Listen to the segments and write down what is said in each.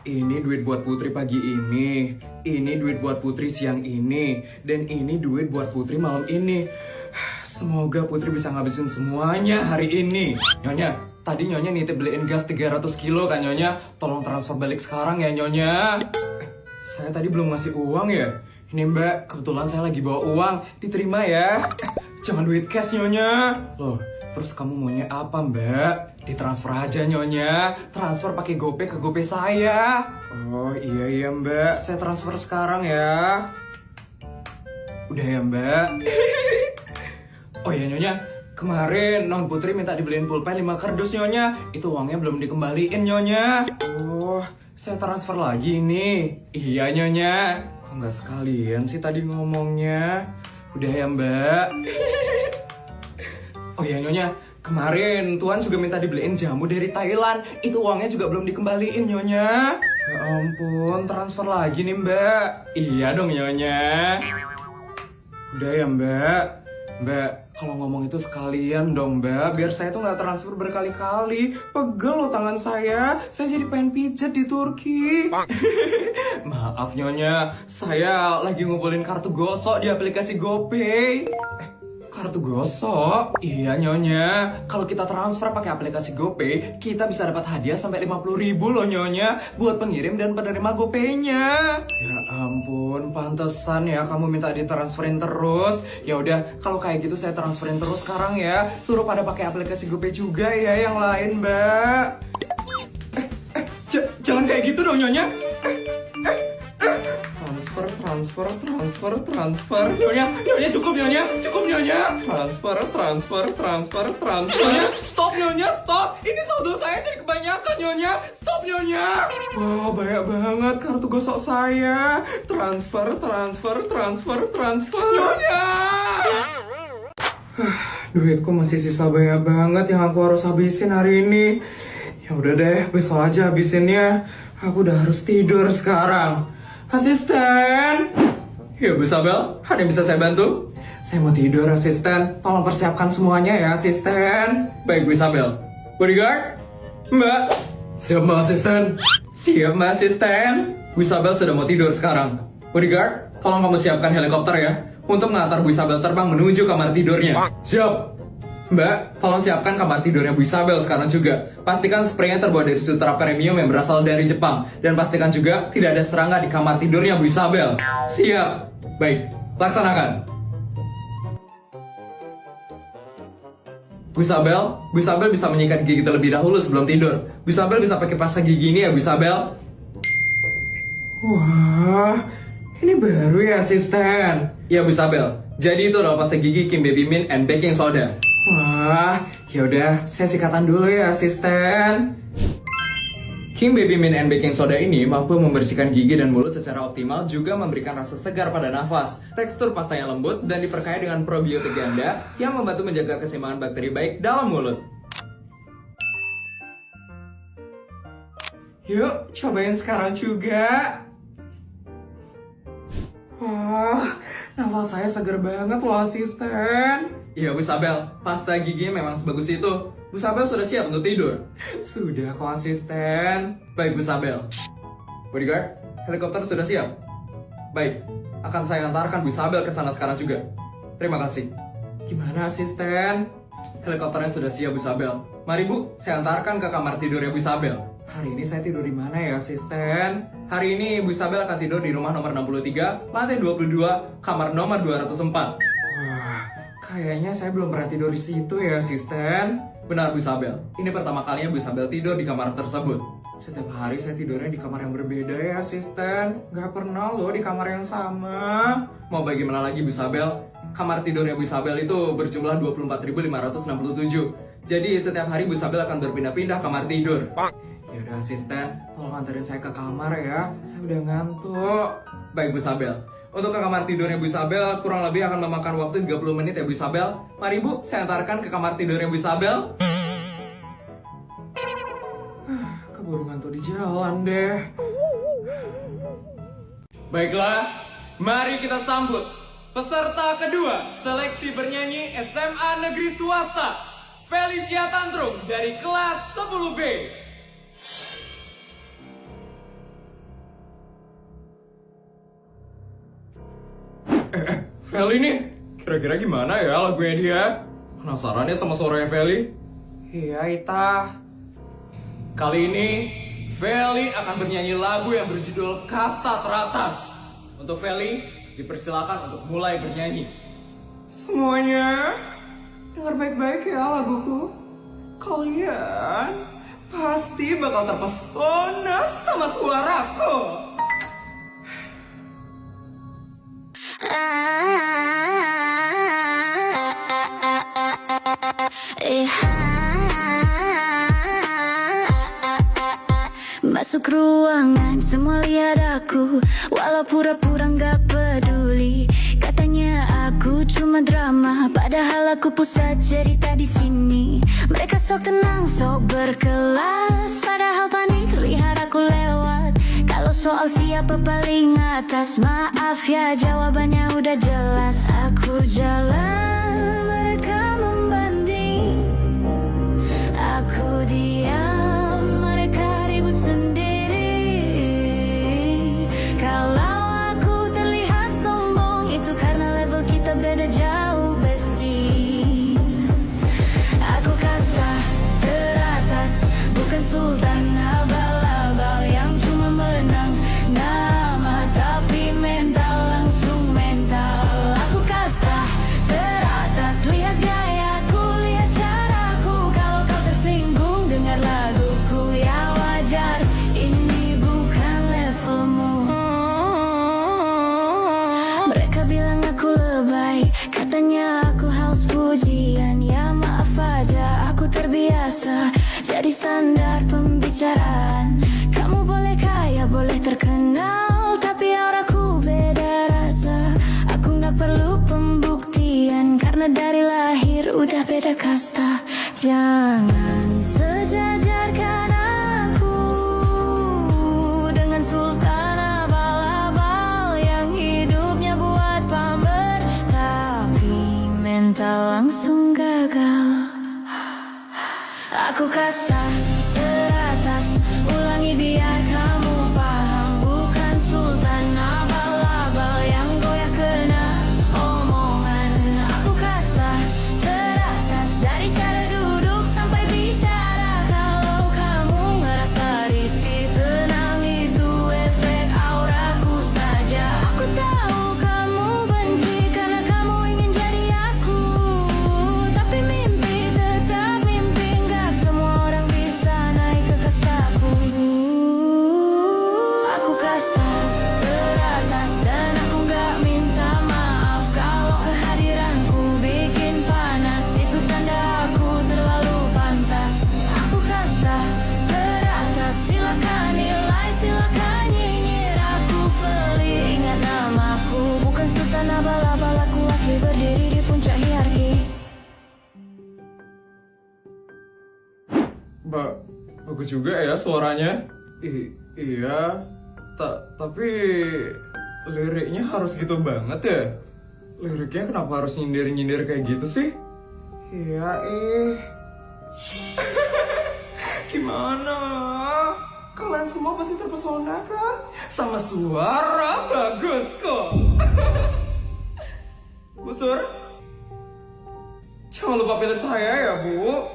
Ini duit buat Putri pagi ini duit buat Putri siang ini, dan ini duit buat Putri malam ini. Semoga Putri bisa ngabisin semuanya hari ini. Nyonya, tadi Nyonya nitip beliin gas 300 kilo kan Nyonya? Tolong transfer balik sekarang ya Nyonya. Saya tadi belum ngasih uang ya? Ini Mbak, kebetulan saya lagi bawa uang, diterima ya. Jangan duit cash Nyonya. Loh, terus kamu maunya apa Mbak? Ditransfer aja Nyonya. Transfer pakai GoPay ke GoPay saya. Oh iya Mbak, saya transfer sekarang ya. Udah ya Mbak. Oh iya Nyonya, kemarin Non Putri minta dibeliin pulpen 5 kardus Nyonya. Itu uangnya belum dikembaliin Nyonya. Oh, saya transfer lagi nih. Iya Nyonya. Kok nggak sekalian sih tadi ngomongnya? Udah ya Mbak. Oh iya Nyonya, kemarin Tuan juga minta dibeliin jamu dari Thailand. Itu uangnya juga belum dikembaliin Nyonya. Ya ampun, transfer lagi nih Mbak. Iya dong Nyonya. Udah ya Mbak. Mbak, kalau ngomong itu sekalian dong Mbak, biar saya tuh nggak transfer berkali-kali. Pegel loh tangan saya jadi pengen pijet di Turki. Maaf Nyonya, saya lagi ngumpulin kartu gosok di aplikasi GoPay. Kartu gosok? Iya Nyonya, kalau kita transfer pakai aplikasi GoPay, kita bisa dapat hadiah sampai 50.000 loh Nyonya, buat pengirim dan penerima GoPay-nya. Ya ampun, pantesan ya kamu minta ditransferin terus. Ya udah, kalau kayak gitu saya transferin terus sekarang ya. Suruh pada pakai aplikasi GoPay juga ya yang lain, Mbak. Jangan kayak gitu dong Nyonya. Transfer. Nyonya cukup Nyonya. Transfer. Nyonya, stop. Ini saldo saya jadi kebanyakan Nyonya. Stop Nyonya. Wow, banyak banget kartu gosok saya. Transfer. Nyonya. Duitku masih sisa banyak banget yang aku harus habisin hari ini. Ya udah deh, besok aja habisinnya. Aku udah harus tidur sekarang. Asisten. Ya Bu Sabel, ada yang bisa saya bantu? Saya mau tidur asisten. Tolong persiapkan semuanya ya asisten. Baik Bu Isabel. Bodyguard? Mbak? Siap Mbak asisten. Siap Mbak asisten. Bu Isabel sudah mau tidur sekarang. Bodyguard, tolong kamu siapkan helikopter ya, untuk mengantar Bu Isabel terbang menuju kamar tidurnya. Siap. Mbak, tolong siapkan kamar tidurnya Bu Isabel sekarang juga. Pastikan spraynya terbuat dari sutra premium yang berasal dari Jepang. Dan pastikan juga tidak ada serangga di kamar tidurnya Bu Isabel. Siap. Baik, laksanakan. Bu Isabel bisa menyikat gigi terlebih dahulu sebelum tidur. Bu Isabel bisa pakai pasta gigi ini ya Bu Isabel. Wah, ini baru ya asisten. Ya Bu Isabel, jadi itu adalah pasta gigi Kim Baby Mint and Baking Soda. Wah, yaudah, saya sikatan dulu ya asisten. Kim Baby Mint and Baking Soda ini mampu membersihkan gigi dan mulut secara optimal, juga memberikan rasa segar pada nafas. Tekstur pastanya lembut dan diperkaya dengan probiotik ganda yang membantu menjaga keseimbangan bakteri baik dalam mulut. Yuk, cobain sekarang juga. Wah, nafas saya segar banget loh asisten. Iya Bu Sabel, pasta giginya memang sebagus itu. Bu Sabel sudah siap untuk tidur? Sudah kok asisten. Baik Bu Sabel. Bodyguard, helikopter sudah siap? Baik, akan saya antarkan Bu Sabel ke sana sekarang juga. Terima kasih. Gimana asisten? Helikopternya sudah siap Bu Sabel. Mari Bu, saya antarkan ke kamar tidurnya Bu Sabel. Hari ini saya tidur di mana ya asisten? Hari ini Bu Sabel akan tidur di rumah nomor 63, lantai 22, kamar nomor 204. Wah, kayaknya saya belum pernah tidur di situ ya asisten. Benar Bu Sabel, ini pertama kalinya Bu Sabel tidur di kamar tersebut. Setiap hari saya tidurnya di kamar yang berbeda ya asisten. Gak pernah loh di kamar yang sama. Mau bagaimana lagi Bu Sabel? Kamar tidurnya Bu Sabel itu berjumlah 24.567. Jadi setiap hari Bu Sabel akan berpindah-pindah kamar tidur. Yaudah asisten, tolong anterin saya ke kamar ya. Saya udah ngantuk. Baik Bu Sabel. Untuk ke kamar tidurnya Bu Isabel kurang lebih akan memakan waktu 30 menit ya Bu Isabel. Mari Bu, saya antarkan ke kamar tidurnya Bu Isabel. Keburu ngantuk di jalan deh. Baiklah, mari kita sambut peserta kedua seleksi bernyanyi SMA Negeri Swasta, Felicia Tantrum dari kelas 10B. Feli nih, kira-kira gimana ya lagunya dia? Penasaran ya sama suaranya Feli? Iya, Ita. Kali ini, Feli akan bernyanyi lagu yang berjudul Kasta Teratas. Untuk Feli, dipersilakan untuk mulai bernyanyi. Semuanya, dengar baik-baik ya laguku. Kalian pasti bakal terpesona sama suaraku. Masuk ruangan, semua lihat aku, walau pura-pura gak peduli. Katanya aku cuma drama, padahal aku pusat cerita di sini. Mereka sok tenang, sok berkelas, padahal panik lihat aku lewat. Kalau soal siapa paling atas, maaf ya jawabannya udah jelas. Aku jalan, mereka membanding. Aku diam, mereka ribut sendiri. Kalau aku terlihat sombong, itu karena level kita beda jauh, bestie. Aku kasta teratas, bukan sultan abal-abal yang cuma menang nama, tapi mental langsung mental. Aku kasta teratas, lihat gayaku, lihat caraku. Kalau kau tersinggung dengar laguku, ya wajar, ini bukan levelmu. Mereka bilang aku lebay, katanya aku haus pujian. Ya maaf aja, aku terbiasa jadi standar pembicaraan. Kamu boleh kaya, boleh terkenal, tapi auraku beda rasa. Aku gak perlu pembuktian, karena dari lahir udah beda kasta. Jangan sejajarkan aku dengan sultan abal-abal yang hidupnya buat pamer, tapi mental langsung gagal. Aku kasta teratas, ulangi biar kamu paham. Bukan sultan abal-abal yang goyah kena omongan. Aku kasta teratas, dari cara duduk sampai bicara. Kalau kamu ngerasa risih, tenang, itu efek auraku saja. Aku tahu kamu benci karena kamu ingin jadi aku, tapi mimpi tetap mimpi. Gak semua orang bisa naik ke kastaku. Aku kasta teratas, dan aku gak minta maaf kalau kehadiranku bikin panas. Itu tanda aku terlalu pantas. Aku kasta teratas, silakan nilai, silakan nyinyir. Aku Feli, ingat namaku, bukan sultan abal-abal. Aku asli berdiri di puncak hierarki. Bagus juga ya suaranya. Iya, tapi liriknya harus gitu banget ya? Liriknya kenapa harus nyindir-nyindir kayak gitu sih? Iya, gimana? Kalian semua pasti terpesona kan? Sama suara bagusku. Bu Sur, jangan lupa pilih saya ya, Bu.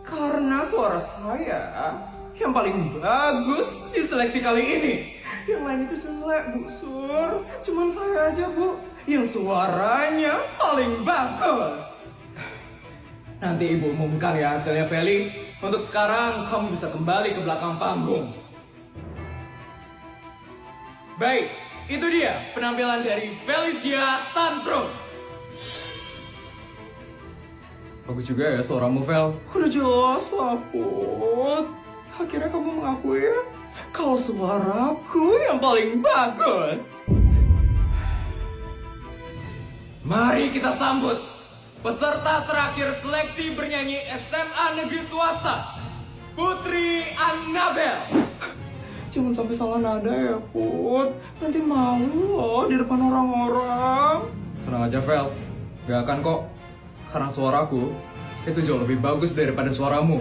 Karena suara saya yang paling bagus di seleksi kali ini. Yang lain itu jelek, Bu Sur. Cuman saya aja, Bu, yang suaranya paling bagus. Nanti Ibu umumkan ya hasilnya, Feli. Untuk sekarang, kamu bisa kembali ke belakang panggung. Baik, itu dia penampilan dari Felicia Tantrum. Bagus juga ya suaramu, Fel. Udah jelas lah, Put. Akhirnya kamu mengakui ya kalau suaraku yang paling bagus. Mari kita sambut peserta terakhir seleksi bernyanyi SMA Negeri Swasta, Putri Annabel. Jangan sampai salah nada ya, Put. Nanti malu loh di depan orang-orang. Tenang aja, Fel. Gak akan kok. Karena suaraku itu jauh lebih bagus daripada suaramu.